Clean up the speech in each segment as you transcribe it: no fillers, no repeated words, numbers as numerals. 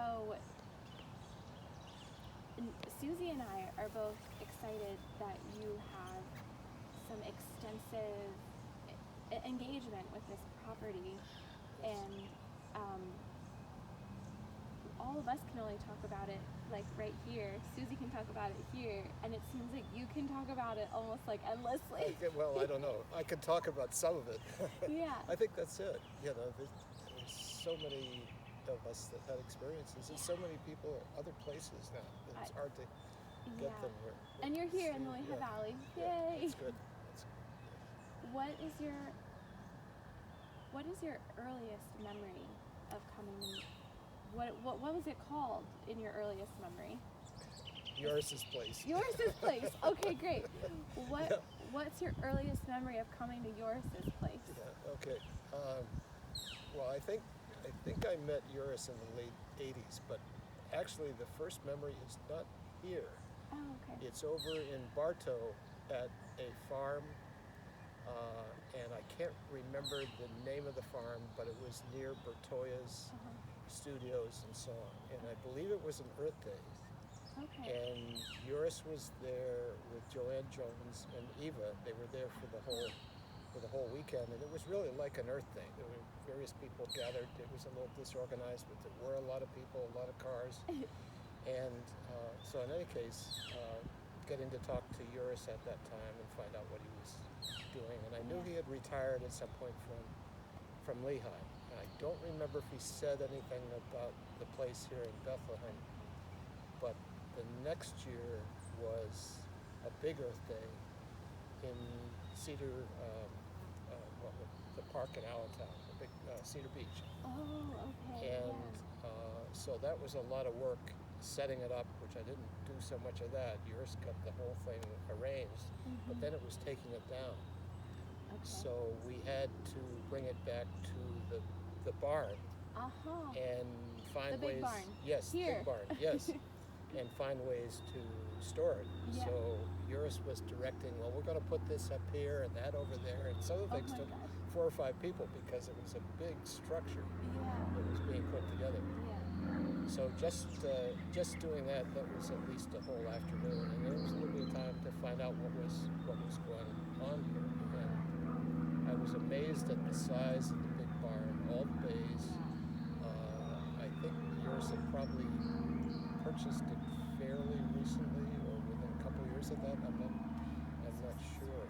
So Susie and I are both excited that you have some extensive engagement with this property, and all of us can only talk about it like right here. Susie can talk about it here, and it seems like you can talk about it almost like endlessly. Well, I don't know. I can talk about some of it. Yeah. I think that's it. You know, there's so many of us that had experiences, and so many people are other places now. It's hard to get them where. And you're here in the Lehigh Valley. Yay! Yeah, that's good. What is your earliest memory of coming? What was it called in your earliest memory? Yours' place. Yours' place. Okay, great. What's your earliest memory of coming to yours' place? Yeah. Okay. Well, I think I met Eurus in the late '80s, but actually the first memory is not here. Oh, okay. It's over in Bartow at a farm, and I can't remember the name of the farm, but it was near Bertoya's studios and so on. And I believe it was an Earth Day. Okay. And Eurus was there with Joanne Jones and Eva. They were there for the whole weekend, and it was really like an Earth Day. There were various people gathered. It was a little disorganized, but there were a lot of people, a lot of cars. And so in any case, getting to talk to Eurus at that time and find out what he was doing. And I knew he had retired at some point from Lehigh. And I don't remember if he said anything about the place here in Bethlehem, but the next year was a big Earth Day in Cedar, the park in Allentown, the big Cedar Beach. Oh, okay. And so that was a lot of work setting it up, which I didn't do so much of that. Yours got the whole thing arranged, but then it was taking it down. Okay. So we had to bring it back to the barn and find the big ways. Barn. Yes, Here. big barn. Yes, and find ways to store it. Yeah. So Eurus was directing. Well, we're going to put this up here and that over there, and some of the things took 4 or 5 people because it was a big structure that was being put together. Yeah. So just doing that was at least a whole afternoon, and there was a little bit of time to find out what was going on here. And I was amazed at the size of the big barn, all the bays. I think yours had probably purchased it fairly recently, or within a couple of years of that. I'm not sure.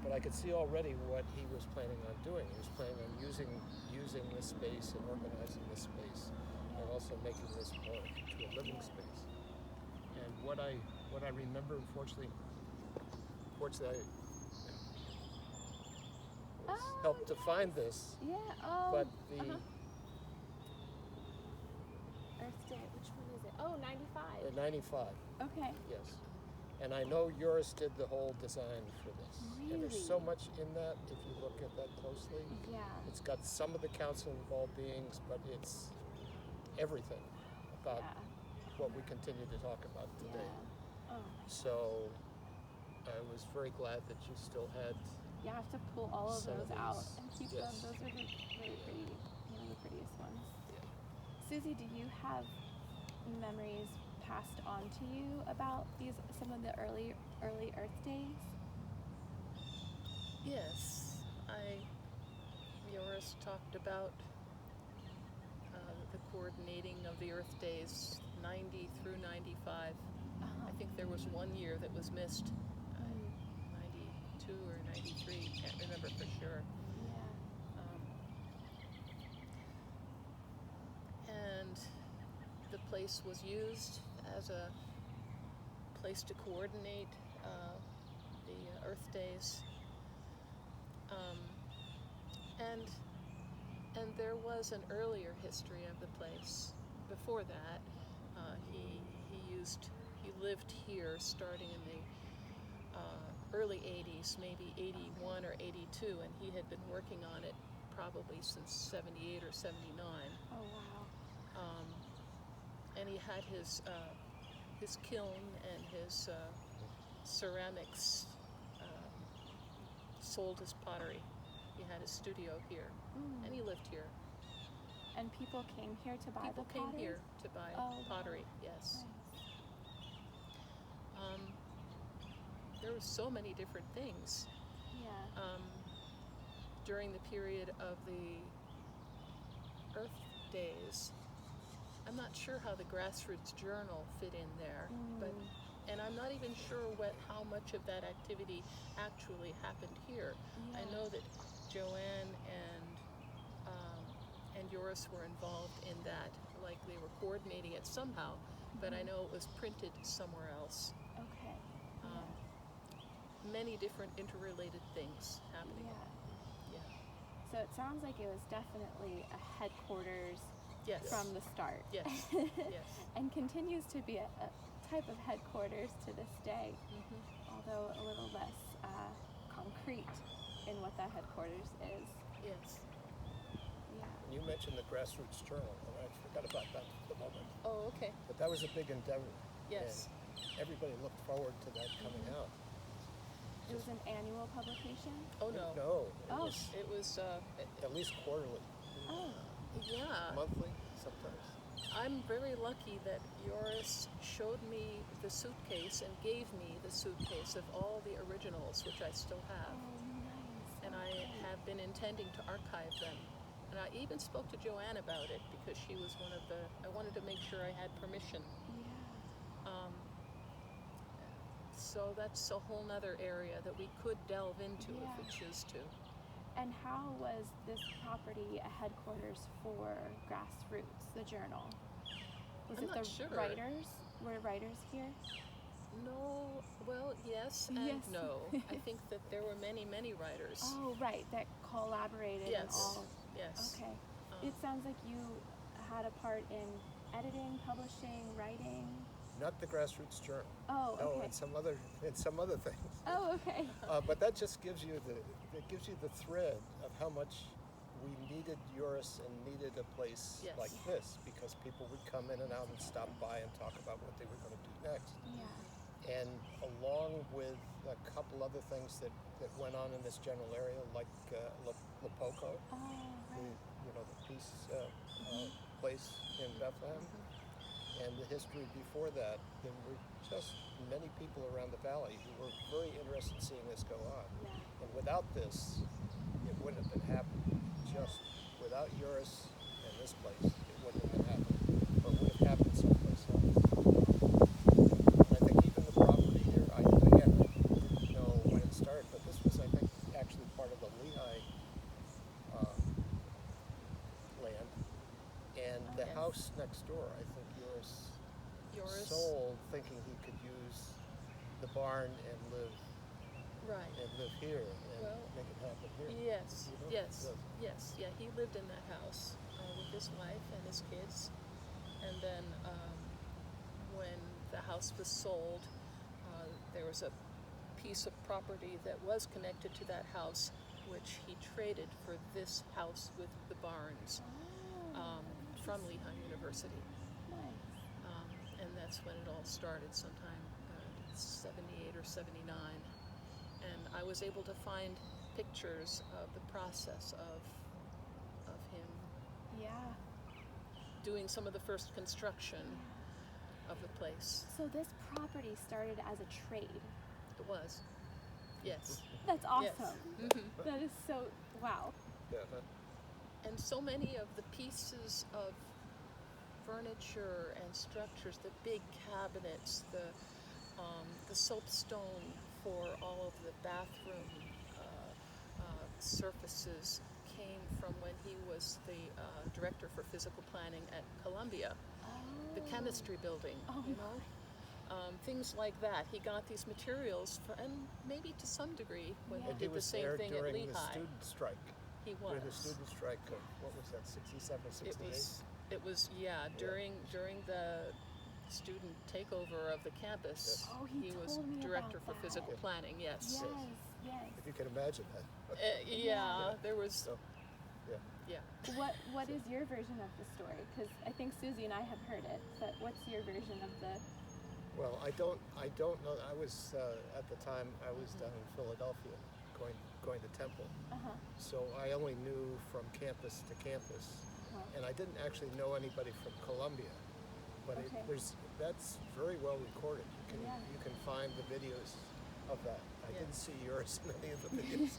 But I could see already what he was planning on doing. He was planning on using this space and organizing this space, and also making this more into a living space. And what I remember, unfortunately, I was helped to find this. Yeah. Oh. But the Earth Day. Which one is it? Oh, 95. the 95. Okay. Yes. And I know yours did the whole design for this. Really? And there's so much in that if you look at that closely. Yeah. It's got some of the Council of All Beings, but it's everything about what we continue to talk about today. Yeah. Oh. So I was very glad that you still had. You have to pull all of some those of out these. and keep them. Those are the really pretty, one of the prettiest ones. Yeah. Susie, do you have memories passed on to you about some of the early Earth Days? Yes, Yoris talked about the coordinating of the Earth Days 90 through 95. I think there was one year that was missed, 92 or 93, can't remember for sure. And the place was used as a place to coordinate the Earth Days. And there was an earlier history of the place. Before that, he lived here starting in the early 80s, maybe 81 or 82, and he had been working on it probably since 78 or 79. Oh, wow. And he had his kiln and his ceramics, sold his pottery. He had his studio here, and he lived here. And people came here to buy People the came pottery? here to buy Oh, pottery, wow. yes. Nice. There were so many different things. Yeah. During the period of the Earth Days, I'm not sure how the Grassroots Journal fit in there, but and I'm not even sure how much of that activity actually happened here. I know that Joanne and Joris were involved in that, like they were coordinating it somehow, but I know it was printed somewhere else. Okay. Many different interrelated things happening. Yeah. Yeah. So it sounds like it was definitely a headquarters Yes. from the start. Yes. Yes. And continues to be a type of headquarters to this day, although a little less concrete in what that headquarters is. Yes. Yeah. And you mentioned the Grassroots Journal, and I forgot about that for the moment. Oh, okay. But that was a big endeavor. Yes. And everybody looked forward to that coming out. It was an annual publication? Oh no. No, Oh. It was at least quarterly, Oh. yeah. monthly sometimes. I'm very lucky that Joris showed me the suitcase and gave me the suitcase of all the originals, which I still have. Oh, nice. And I have been intending to archive them. And I even spoke to Joanne about it because she was one of I wanted to make sure I had permission. Yeah. So that's a whole nother area that we could delve into if we Yeah. choose to. And how was this property a headquarters for Grassroots, the journal? Was I'm it not the sure. writers? Were writers here? No, well, yes and Yes. no. I think that there were many, many writers. Oh, right, that collaborated and Yes. all. Yes. Okay. It sounds like you had a part in editing, publishing, writing. Not the Grassroots Journal. Oh, No, okay. and some other things. Oh, okay. But that just gives you the thread of how much we needed Joris and needed a place Yes. like this, because people would come in and out and stop by and talk about what they were going to do next. Yeah. And along with a couple other things that went on in this general area, like Lopoco, Oh, right. the peace place in Bethlehem, and the history before that, there were just many people around the valley who were very interested in seeing this go on. Yeah. And without this, it wouldn't have been happening. Just without Joris and this place, it wouldn't have been happening, or would have happened someplace else. And I think even the property here, I didn't know when it started, but this was, I think, actually part of the Lehigh land. And the Yes. house next door, I think Joris Joris. sold, thinking he could use the barn and live Right. here and Well, make it happen here. Yes, You know? yes, So- yes. Yeah, he lived in that house with his wife and his kids. And then when the house was sold, there was a piece of property that was connected to that house, which he traded for this house with the barns from Lehigh University. Nice. And that's when it all started, sometime 78 or 79. And I was able to find pictures of the process of him Yeah. doing some of the first construction of the place. So this property started as a trade. It was. Yes. That's awesome. Yes. Mm-hmm. That is so, wow. Yeah, And so many of the pieces of furniture and structures, the big cabinets, the soapstone for all of the bathroom surfaces came from when he was the director for physical planning at Columbia, the chemistry building, Oh you know? Things like that. He got these materials, and maybe to some degree when Yeah. he and he did the was same there thing at during Lehigh. the student strike. He was. During the student strike of, what was that, 67, 68? It was during the student takeover of the campus. Oh, he was told me director about for that. physical planning. Yes. Yes, yes. If you can imagine that. Yeah, there was. So, yeah. Yeah. What is your version of the story? Because I think Susie and I have heard it, but what's your version of the? Well, I don't know. I was at the time I was down in Philadelphia, going to Temple. Uh huh. So I only knew from campus to campus. and I didn't actually know anybody from Colombia, but Okay. that's very well recorded. Yeah. You can find the videos of that. I Yeah. didn't see yours in any of the videos.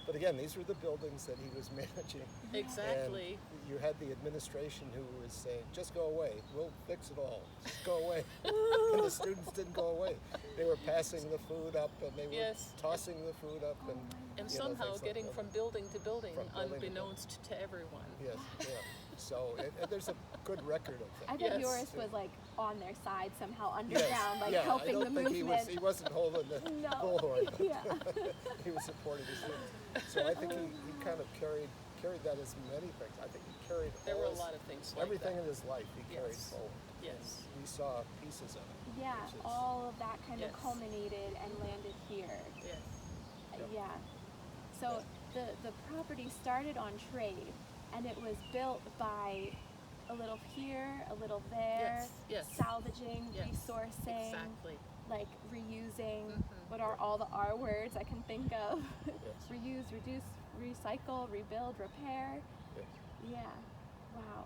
But again, these were the buildings that he was managing. Exactly. And you had the administration who was saying, just go away, we'll fix it all, just go away. And the students didn't go away. They were passing the food up, and they were Yes. tossing the food up, and And you know, somehow things like getting that. from building to building, From building to unbeknownst to everyone. Yes, yeah. So, and there's a good record of that. I bet Yes. yours was like on their side somehow Yes, underground, like yeah, helping I don't the think movement. he wasn't holding the No. bullhorn. But Yeah. he was supporting the students. So I think he kind of carried that as many things. I think he carried There all were a his- lot of things like everything that. in his life he carried Yes. forward. Yes. And we saw pieces of it. Yeah, which is- all of that kind Yes. of culminated and landed here. Yes. Yep. Yeah. So the property started on trade, and it was built by a little here, a little there, Yes, yes. salvaging, Yes. resourcing, Exactly. like reusing. Mhm. What are all the R words I can think of? Yes. Reuse, reduce, recycle, rebuild, repair. Yes. Yeah. Wow.